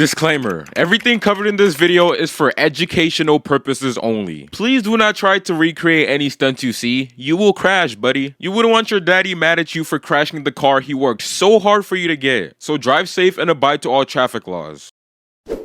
Disclaimer, everything covered in this video is for educational purposes only. Please do not try to recreate any stunts you see. You will crash, buddy. You wouldn't want your daddy mad at you for crashing the car he worked so hard for you to get. So drive safe and abide to all traffic laws.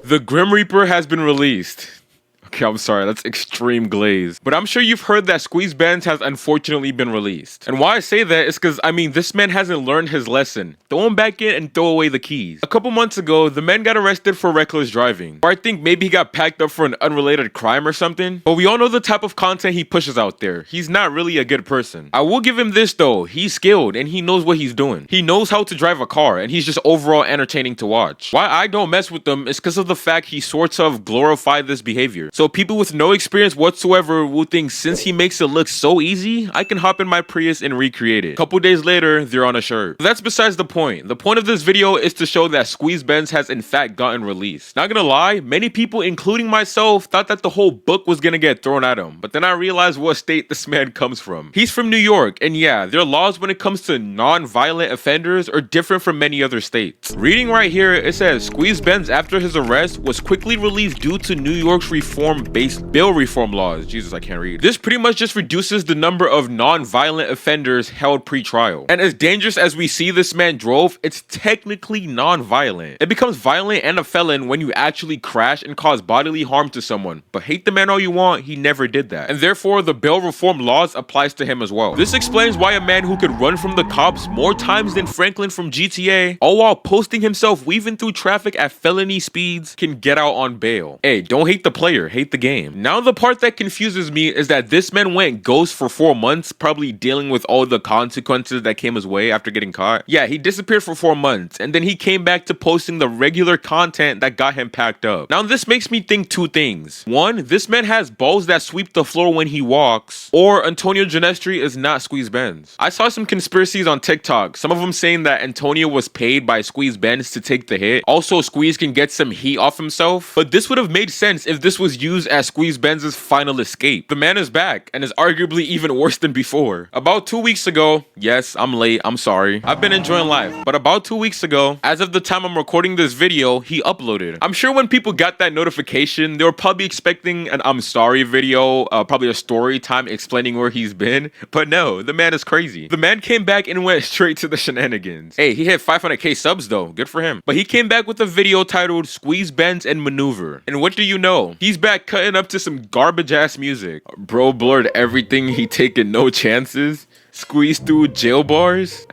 The Grim Reaper has been released. Okay, I'm sorry, that's extreme glaze. But I'm sure you've heard that Squeeze Benz has unfortunately been released. And why I say that is because, this man hasn't learned his lesson. Throw him back in and throw away the keys. A couple months ago, the man got arrested for reckless driving. Or I think maybe he got packed up for an unrelated crime or something. But we all know the type of content he pushes out there. He's not really a good person. I will give him this though, he's skilled and he knows what he's doing. He knows how to drive a car and he's just overall entertaining to watch. Why I don't mess with him is because of the fact he sorts of glorified this behavior. So people with no experience whatsoever will think since he makes it look so easy, I can hop in my Prius and recreate it. Couple days later, they're on a shirt. But that's besides the point. The point of this video is to show that Squeeze Benz has in fact gotten released. Not gonna lie, many people, including myself, thought that the whole book was gonna get thrown at him. But then I realized what state this man comes from. He's from New York, and yeah, their laws when it comes to non-violent offenders are different from many other states. Reading right here, it says, Squeeze Benz after his arrest was quickly released due to New York's reform-based bail reform laws. Jesus, I can't read. This pretty much just reduces the number of non-violent offenders held pre-trial. And as dangerous as we see this man drove, it's technically non-violent. It becomes violent and a felon when you actually crash and cause bodily harm to someone. But hate the man all you want, he never did that. And therefore, the bail reform laws applies to him as well. This explains why a man who could run from the cops more times than Franklin from GTA, all while posting himself weaving through traffic at felony speeds, can get out on bail. Hey, don't hate the player, hate the game. Now the part that confuses me is that this man went ghost for 4 months, probably dealing with all the consequences that came his way after getting caught. Yeah, he disappeared for 4 months, and then he came back to posting the regular content that got him packed up. Now this makes me think two things. One, this man has balls that sweep the floor when he walks, or Antonio Ginestri is not Squeeze Benz. I saw some conspiracies on TikTok, some of them saying that Antonio was paid by Squeeze Benz to take the hit. Also, Squeeze can get some heat off himself, but this would have made sense if this was used as Squeeze Benz's final escape. The man is back and is arguably even worse than before. About 2 weeks ago, yes, I'm late, I'm sorry. I've been enjoying life, but about 2 weeks ago, as of the time I'm recording this video, he uploaded. I'm sure when people got that notification, they were probably expecting an I'm sorry video, probably a story time explaining where he's been, but no, the man is crazy. The man came back and went straight to the shenanigans. Hey, he hit 500k subs though, good for him. But he came back with a video titled Squeeze Benz and Maneuver. And what do you know? He's back cutting up to some garbage ass music. Bro blurred everything, he taking no chances. Squeezed through jail bars.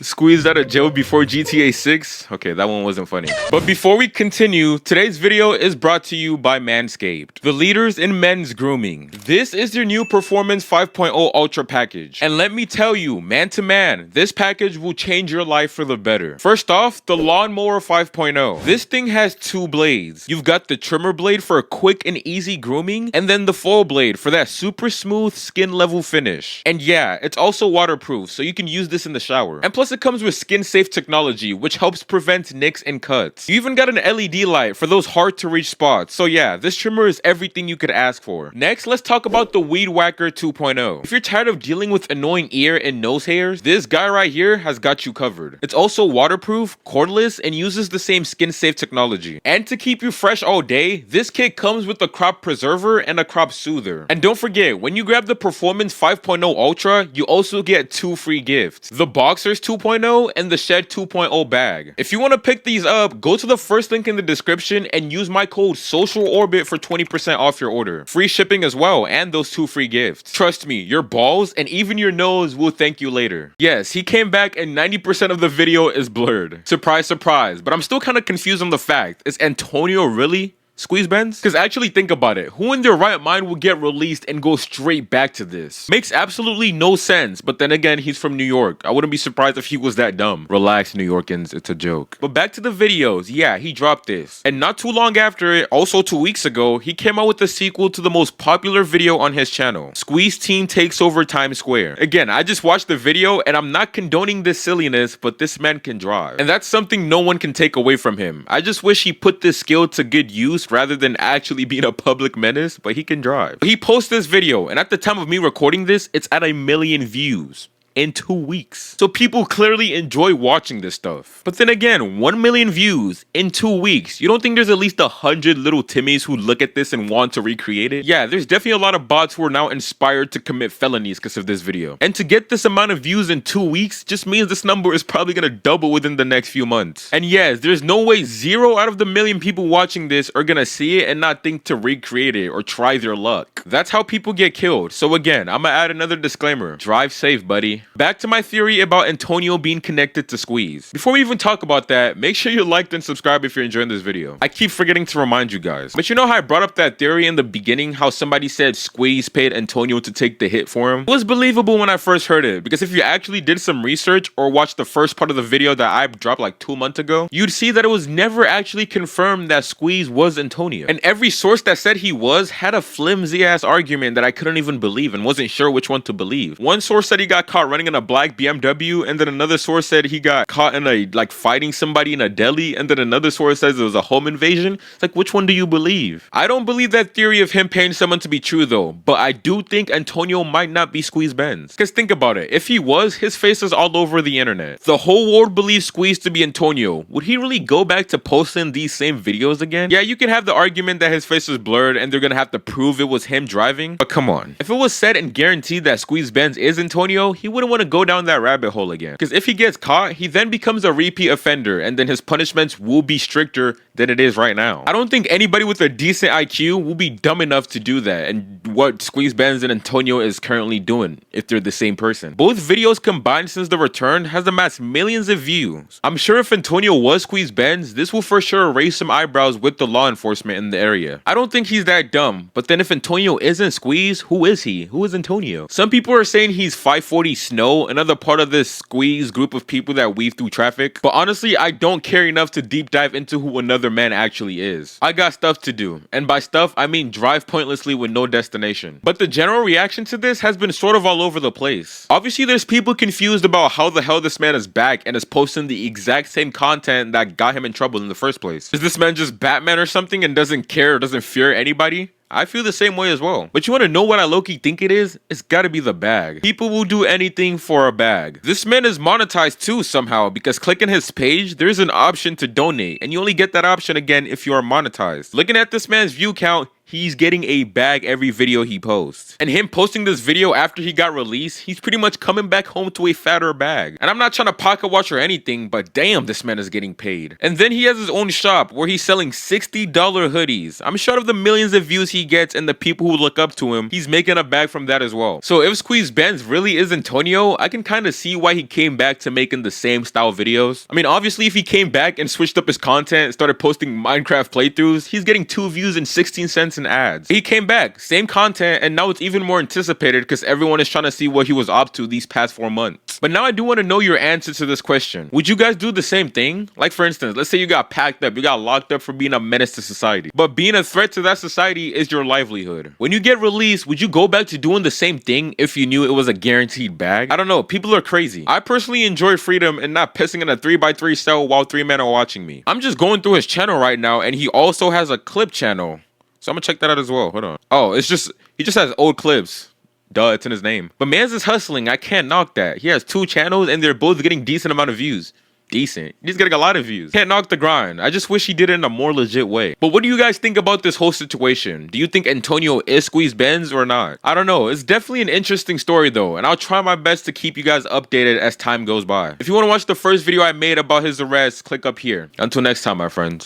Squeezed out of jail before GTA 6. Okay, that one wasn't funny. But before we continue, today's video is brought to you by Manscaped, the leaders in men's grooming. This is their new Performance 5.0 Ultra package. And let me tell you, man to man, this package will change your life for the better. First off, the Lawnmower 5.0. This thing has 2 blades. You've got the trimmer blade for a quick and easy grooming, and then the full blade for that super smooth skin level finish. And yeah, it's also waterproof, so you can use this in the shower. And plus it comes with skin safe technology, which helps prevent nicks and cuts. You even got an LED light for those hard to reach spots. So yeah, this trimmer is everything you could ask for. Next, let's talk about the Weed Whacker 2.0. If you're tired of dealing with annoying ear and nose hairs, this guy right here has got you covered. It's also waterproof, cordless, and uses the same skin safe technology. And to keep you fresh all day, this kit comes with a crop preserver and a crop soother. And don't forget, when you grab the Performance 5.0 Ultra, you also get 2 free gifts. The Boxers 2.0 and the Shed 2.0 bag. If you want to pick these up, go to the first link in the description and use my code SOCIALORBIT for 20% off your order. Free shipping as well, and those 2 free gifts. Trust me, your balls and even your nose will thank you later. Yes, he came back and 90% of the video is blurred. Surprise, surprise, but I'm still kind of confused on the fact, is Antonio really Squeeze Benz? Because actually think about it, who in their right mind will get released and go straight back to this? Makes absolutely no sense, but then again, he's from New York. I wouldn't be surprised if he was that dumb. Relax, New Yorkans, it's a joke. But back to the videos, yeah, he dropped this. And not too long after it, also 2 weeks ago, he came out with a sequel to the most popular video on his channel, Squeeze Team Takes Over Times Square. Again, I just watched the video and I'm not condoning this silliness, but this man can drive. And that's something no one can take away from him. I just wish he put this skill to good use rather than actually being a public menace, but he can drive. He posted this video, and at the time of me recording this, it's at 1 million views. in 2 weeks. So people clearly enjoy watching this stuff. But then again, 1 million views in 2 weeks. You don't think there's at least 100 little Timmies who look at this and want to recreate it? Yeah, there's definitely a lot of bots who are now inspired to commit felonies because of this video. And to get this amount of views in 2 weeks just means this number is probably gonna double within the next few months. And yes, there's no way 0 out of the million people watching this are gonna see it and not think to recreate it or try their luck. That's how people get killed. So again, I'm gonna add another disclaimer. Drive safe, buddy. Back to my theory about Antonio being connected to Squeeze. Before we even talk about that, make sure you liked and subscribe if you're enjoying this video. I keep forgetting to remind you guys. But you know how I brought up that theory in the beginning, how somebody said Squeeze paid Antonio to take the hit for him? It was believable when I first heard it, because if you actually did some research or watched the first part of the video that I dropped like 2 months ago, you'd see that it was never actually confirmed that Squeeze was Antonio. And every source that said he was had a flimsy ass argument that I couldn't even believe and wasn't sure which one to believe. One source said he got caught running in a black BMW, and then another source said he got caught in a fighting somebody in a deli, and then another source says it was a home invasion. It's like, which one do you believe? I don't believe that theory of him paying someone to be true though, but I do think Antonio might not be Squeeze Benz. Because think about it, if he was, his face is all over the internet. The whole world believes Squeeze to be Antonio. Would he really go back to posting these same videos again? Yeah, you can have the argument that his face is blurred and they're gonna have to prove it was him driving, but come on. If it was said and guaranteed that Squeeze Benz is Antonio, he wouldn't want to go down that rabbit hole again. Because if he gets caught, he then becomes a repeat offender, and then his punishments will be stricter than it is right now. I don't think anybody with a decent IQ will be dumb enough to do that, and what Squeeze Benz and Antonio is currently doing if they're the same person. Both videos combined since the return has amassed millions of views. I'm sure if Antonio was Squeeze Benz, this will for sure raise some eyebrows with the law enforcement in the area. I don't think he's that dumb, but then if Antonio isn't Squeeze, who is he? Who is Antonio? Some people are saying he's 540 Snow, another part of this Squeeze group of people that weave through traffic, but honestly, I don't care enough to deep dive into who another man actually is. I got stuff to do, and by stuff, I mean drive pointlessly with no destination. But the general reaction to this has been sort of all over the place. Obviously, there's people confused about how the hell this man is back and is posting the exact same content that got him in trouble in the first place. Is this man just Batman or something and doesn't care or doesn't fear anybody? I feel the same way as well. But you want to know what I low-key think it is? It's gotta be the bag. People will do anything for a bag. This man is monetized too somehow, because clicking his page, there's an option to donate, and you only get that option again if you are monetized. Looking at this man's view count, he's getting a bag every video he posts. And him posting this video after he got released, he's pretty much coming back home to a fatter bag. And I'm not trying to pocket watch or anything, but damn, this man is getting paid. And then he has his own shop where he's selling $60 hoodies. I'm sure of the millions of views he gets and the people who look up to him, he's making a bag from that as well. So if Squeeze Benz really is Antonio, I can kind of see why he came back to making the same style videos. I mean, obviously if he came back and switched up his content and started posting Minecraft playthroughs, he's getting 2 views and 16 cents in ads. He came back, same content, and now it's even more anticipated because everyone is trying to see what he was up to these past 4 months. But now I do want to know your answer to this question. Would you guys do the same thing? Like for instance, let's say you got packed up, you got locked up for being a menace to society, but being a threat to that society is your livelihood. When you get released, would you go back to doing the same thing if you knew it was a guaranteed bag? I don't know, people are crazy. I personally enjoy freedom and not pissing in a 3x3 cell while 3 men are watching me. I'm just going through his channel right now, and he also has a clip channel. So I'm gonna check that out as well. Hold on. Oh, he just has old clips. Duh, it's in his name. But man's is hustling. I can't knock that. He has 2 channels and they're both getting decent amount of views. Decent. He's getting a lot of views. Can't knock the grind. I just wish he did it in a more legit way. But what do you guys think about this whole situation? Do you think Antonio is Squeeze Benz or not? I don't know. It's definitely an interesting story though, and I'll try my best to keep you guys updated as time goes by. If you want to watch the first video I made about his arrest, click up here. Until next time, my friends.